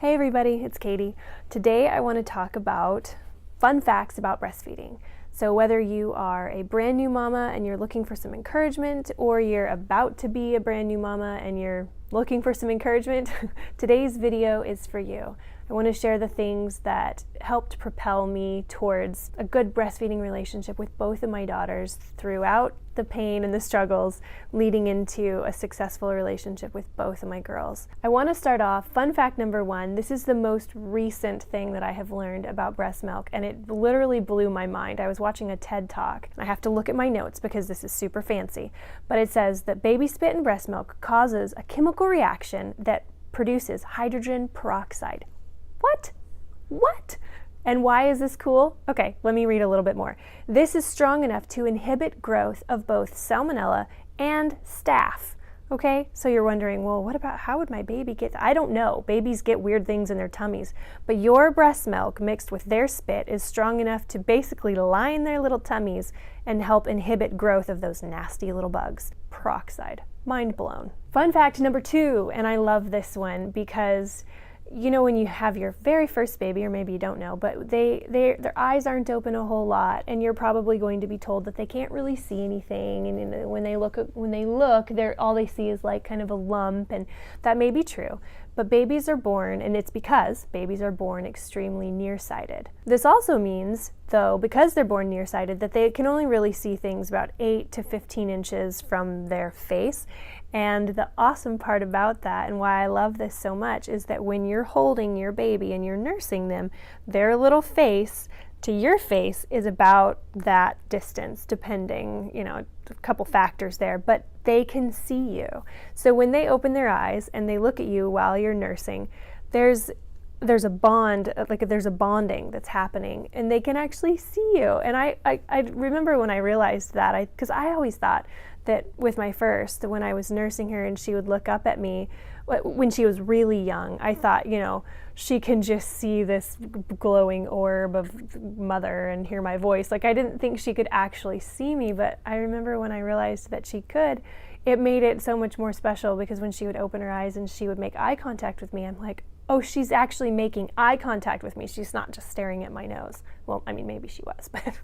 Hey everybody, it's Katie. Today I want to talk about fun facts about breastfeeding. So whether you are a brand new mama and you're looking for some encouragement, or you're about to be a brand new mama and you're looking for some encouragement, today's video is for you. I want to share the things that helped propel me towards a good breastfeeding relationship with both of my daughters throughout the pain and the struggles leading into a successful relationship with both of my girls. I want to start off, fun fact number one, this is the most recent thing that I have learned about breast milk, and it literally blew my mind. I was watching a TED Talk. I have to look at my notes because this is super fancy, but it says that baby spit in breast milk causes a chemical reaction that produces hydrogen peroxide. What? And why is this cool? Okay, let me read a little bit more. This is strong enough to inhibit growth of both salmonella and staph. Okay, so you're wondering, well, what about, how would my baby get, I don't know. Babies get weird things in their tummies, but your breast milk mixed with their spit is strong enough to basically line their little tummies and help inhibit growth of those nasty little bugs. Peroxide. Mind blown. Fun fact number two, and I love this one because you know, when you have your very first baby, or maybe you don't know, but their eyes aren't open a whole lot, and you're probably going to be told that they can't really see anything, and when they look, they're all they see is like kind of a lump, and that may be true. But babies are born, and it's because babies are born extremely nearsighted. This also means, though, because they're born nearsighted, that they can only really see things about 8 to 15 inches from their face. And the awesome part about that, and why I love this so much, is that when you're holding your baby and you're nursing them, their little face to your face is about that distance, depending, a couple factors there, but they can see you. So when they open their eyes and they look at you while you're nursing, there's a bond, there's a bonding that's happening, and they can actually see you. And I remember when I realized that, because I always thought that with my first, when I was nursing her and she would look up at me when she was really young, I thought, she can just see this glowing orb of mother and hear my voice. I didn't think she could actually see me, but I remember when I realized that she could, it made it so much more special, because when she would open her eyes and she would make eye contact with me, I'm like, oh, she's actually making eye contact with me. She's not just staring at my nose. Well, I mean, maybe she was, but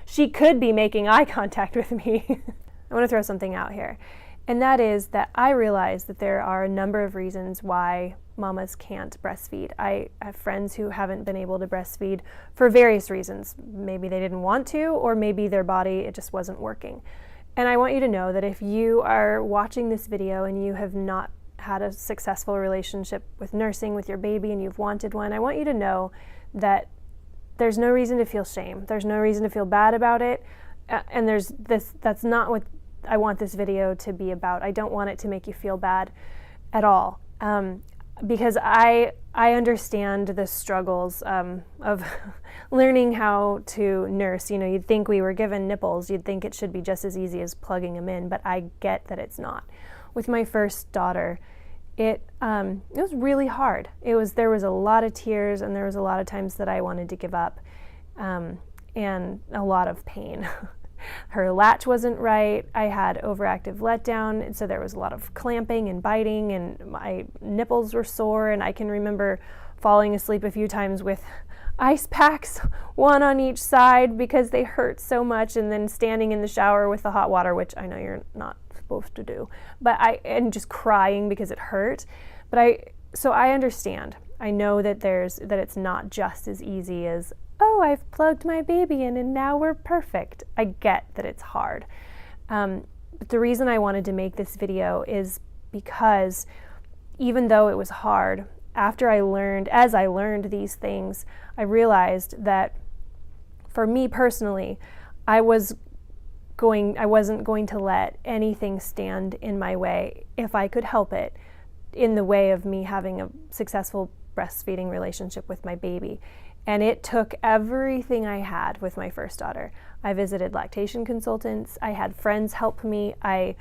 she could be making eye contact with me. I want to throw something out here, and that is that I realize that there are a number of reasons why mamas can't breastfeed. I have friends who haven't been able to breastfeed for various reasons. Maybe they didn't want to, or maybe their body, it just wasn't working. And I want you to know that if you are watching this video and you have not had a successful relationship with nursing with your baby and you've wanted one, I want you to know that there's no reason to feel shame. There's no reason to feel bad about it. And that's not what I want this video to be about. I don't want it to make you feel bad at all. Because I understand the struggles of learning how to nurse. You'd think we were given nipples. You'd think it should be just as easy as plugging them in, but I get that it's not. With my first daughter, it was really hard. There was a lot of tears, and there was a lot of times that I wanted to give up, and a lot of pain. Her latch wasn't right. I had overactive letdown, and so there was a lot of clamping and biting, and my nipples were sore, and I can remember falling asleep a few times with ice packs, one on each side, because they hurt so much, and then standing in the shower with the hot water, which I know you're not supposed to do, and just crying because it hurt. So I understand. I know that it's not just as easy as, oh, I've plugged my baby in and now we're perfect. I get that it's hard. But the reason I wanted to make this video is because even though it was hard, as I learned these things, I realized that for me personally, I wasn't going to let anything stand in my way, if I could help it, in the way of me having a successful breastfeeding relationship with my baby. And it took everything I had with my first daughter. I visited lactation consultants. I had friends help me. I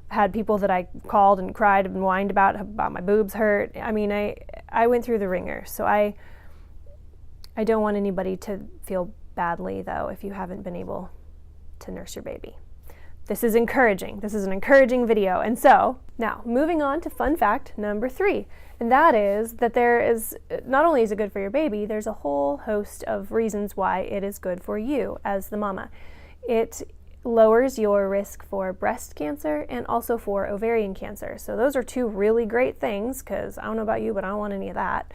had people that I called and cried and whined about my boobs hurt. I mean, I went through the ringer. So I don't want anybody to feel badly, though, if you haven't been able to nurse your baby. This is encouraging. This is an encouraging video. And so Now, moving on to fun fact number 3, and that is that there is, not only is it good for your baby, there's a whole host of reasons why it is good for you as the mama. It lowers your risk for breast cancer and also for ovarian cancer. So those are 2 really great things, because I don't know about you, but I don't want any of that.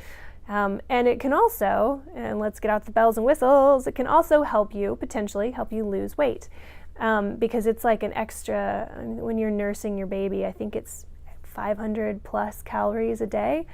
And it can also, and let's get out the bells and whistles, it can also potentially help you lose weight. Because it's like an extra, when you're nursing your baby, I think it's 500 plus calories a day,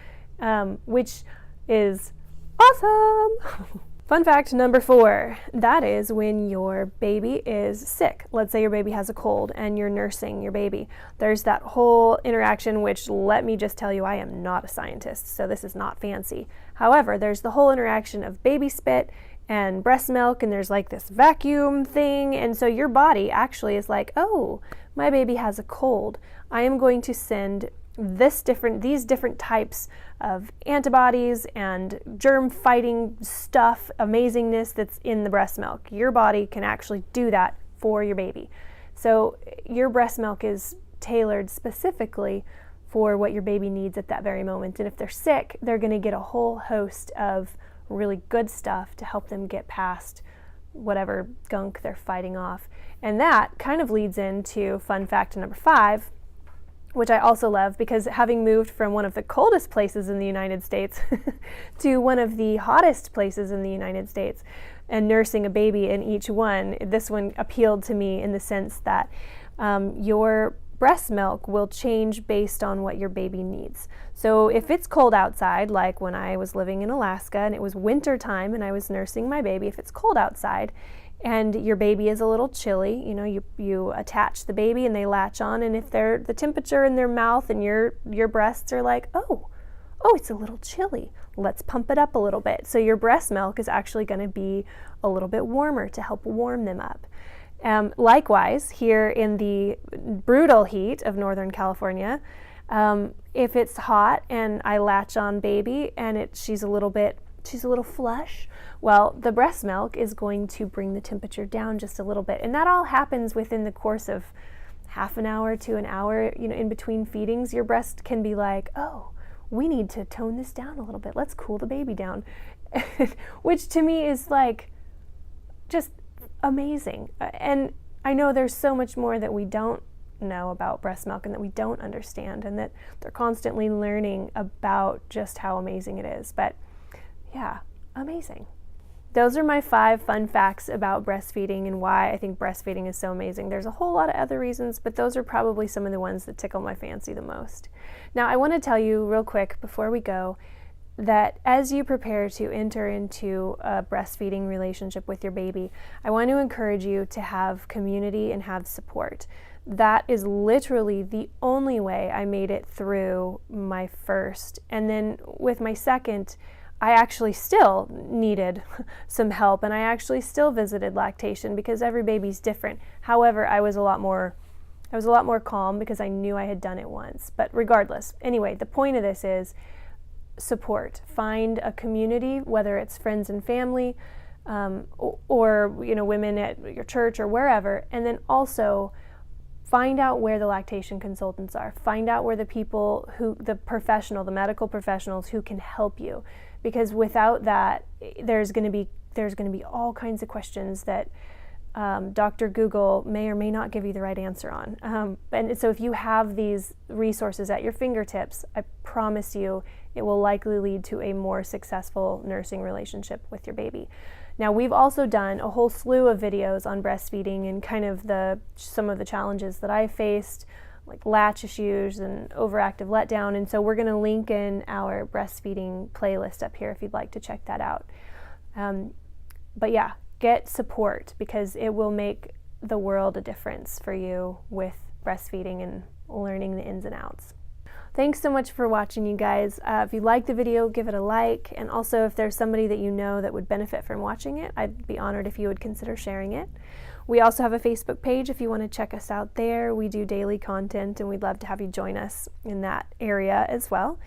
which is awesome. Fun fact number 4, that is when your baby is sick. Let's say your baby has a cold and you're nursing your baby. There's that whole interaction, which, let me just tell you, I am not a scientist, so this is not fancy. However, there's the whole interaction of baby spit and breast milk, and there's like this vacuum thing, and so your body actually is like, oh, my baby has a cold. I am going to send these different types of antibodies and germ-fighting stuff, amazingness that's in the breast milk. Your body can actually do that for your baby. So your breast milk is tailored specifically for what your baby needs at that very moment. And if they're sick, they're going to get a whole host of really good stuff to help them get past whatever gunk they're fighting off. And that kind of leads into fun fact number 5, which I also love, because having moved from one of the coldest places in the United States to one of the hottest places in the United States and nursing a baby in each one, this one appealed to me in the sense that your breast milk will change based on what your baby needs. So if it's cold outside, like when I was living in Alaska and it was winter time and I was nursing my baby, if it's cold outside and your baby is a little chilly, you attach the baby and they latch on, and if the temperature in their mouth and your breasts are like, oh, it's a little chilly, let's pump it up a little bit. So your breast milk is actually going to be a little bit warmer to help warm them up. Likewise, here in the brutal heat of Northern California, if it's hot and I latch on baby and she's a little flush, well, the breast milk is going to bring the temperature down just a little bit. And that all happens within the course of half an hour to an hour, in between feedings. Your breast can be like, oh, we need to tone this down a little bit. Let's cool the baby down. Which to me is like just amazing. And I know there's so much more that we don't know about breast milk and that we don't understand, and that they're constantly learning about just how amazing it is. But yeah, amazing. Those are my 5 fun facts about breastfeeding and why I think breastfeeding is so amazing. There's a whole lot of other reasons, but those are probably some of the ones that tickle my fancy the most. Now, I want to tell you real quick before we go that as you prepare to enter into a breastfeeding relationship with your baby, I want to encourage you to have community and have support. That is literally the only way I made it through my first. And then with my second, I actually still needed some help, and I actually still visited lactation because every baby's different. However, I was a lot more calm because I knew I had done it once. But regardless, anyway, the point of this is support. Find a community, whether it's friends and family, or women at your church or wherever, and then also find out where the lactation consultants are. Find out where the medical professionals who can help you. Because without that, there's going to be all kinds of questions that Dr. Google may or may not give you the right answer on. And so if you have these resources at your fingertips, I promise you it will likely lead to a more successful nursing relationship with your baby. Now, we've also done a whole slew of videos on breastfeeding and kind of some of the challenges that I faced, like latch issues and overactive letdown. And so we're going to link in our breastfeeding playlist up here if you'd like to check that out. But yeah, get support because it will make the world a difference for you with breastfeeding and learning the ins and outs. Thanks so much for watching, you guys. If you liked the video, give it a like. And also, if there's somebody that you know that would benefit from watching it, I'd be honored if you would consider sharing it. We also have a Facebook page if you want to check us out there. We do daily content, and we'd love to have you join us in that area as well.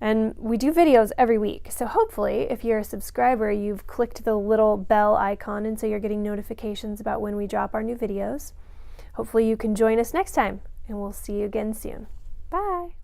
And we do videos every week. So hopefully, if you're a subscriber, you've clicked the little bell icon, and so you're getting notifications about when we drop our new videos. Hopefully you can join us next time, and we'll see you again soon. Bye.